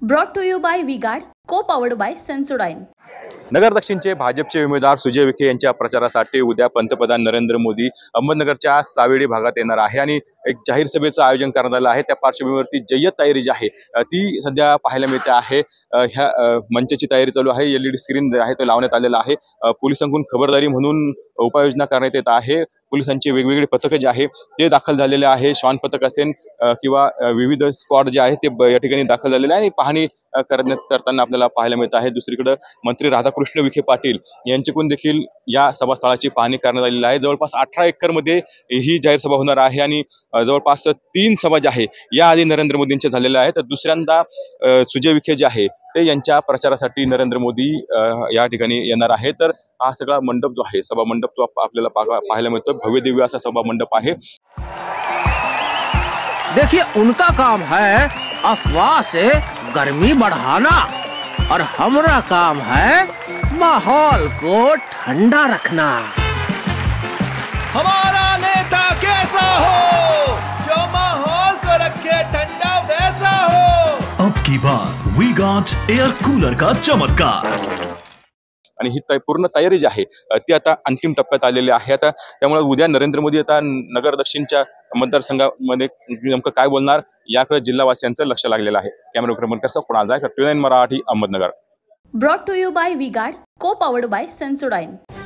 Brought to you by V-Guard, co-powered by Sensodyne. नगर दक्षिणचे भाजपचे उमेदवार सुजय विखे यांच्या प्रचारासाठी उद्या पंतप्रधान नरेंद्र मोदी अहमदनगरच्या सावेडी भागात येणार आहे आणि एक जाहीर सभेचं आयोजन करण्यात आलं आहे। त्या पार्श्वभूमीवरती जय्यत तयारी जी आहे ती सध्या पाहायला मिळते आहे। ह्या मंचाची तयारी चालू आहे। एलईडी स्क्रीन जे आहे ते लावण्यात आलेलं आहे। पोलिसांकडून खबरदारी म्हणून उपाययोजना करण्यात येत आहे। पोलिसांची वेगवेगळी पथकं जे आहे ते दाखल झालेले आहे। श्वान पथक असेल किंवा विविध स्क्वॉड जे आहे ते या ठिकाणी दाखल झालेले आहे आणि पाहणी करताना आपल्याला पाहायला मिळत आहे। दुसरीकडे मंत्री राधाकृष्ण विखे पाटील यांच्याकडून देखील या सभास्थळाची पाहणी करण्यात आलेली आहे। जवळपास 18 एकरमध्ये ही जाहीर सभा होणार आहे आणि जवळपास 3 सभा ज्या आहे या आधी नरेंद्र मोदींच्या झालेल्या आहेत। तर दुसऱ्यांदा सुजय विखे जे आहे ते यांच्या प्रचारासाठी नरेंद्र मोदी या ठिकाणी येणार आहे। तर हा सगळा मंडप जो आहे सभा मंडप तो आपल्याला पाहायला मिळतो। भव्य दिव्य असा सभा मंडप आहे। देखिए उनका काम है अफवाह से गर्मी बढ़ाना और हमारा काम है माहौल को ठंडा रखना। हमारा नेता कैसा हो जो माहौल को रखे ठंडा वैसा हो। अब की बार वी गॉट एयर कूलर का चमत्कार आणि ही पूर्ण तयारी जी आहे ती आता अंतिम टप्प्यात आलेली आहे। आता त्यामुळे उद्या नरेंद्र मोदी आता नगर दक्षिणच्या मतदारसंघामध्ये नेमकं काय बोलणार याकडे जिल्हावासियांचं लक्ष लागलेलं आहे। कॅमेरा क्रमांक कोणाचा आहे? 29 Marathi Ahmednagar. Brought to you by V-Guard, co-powered by Sensodyne.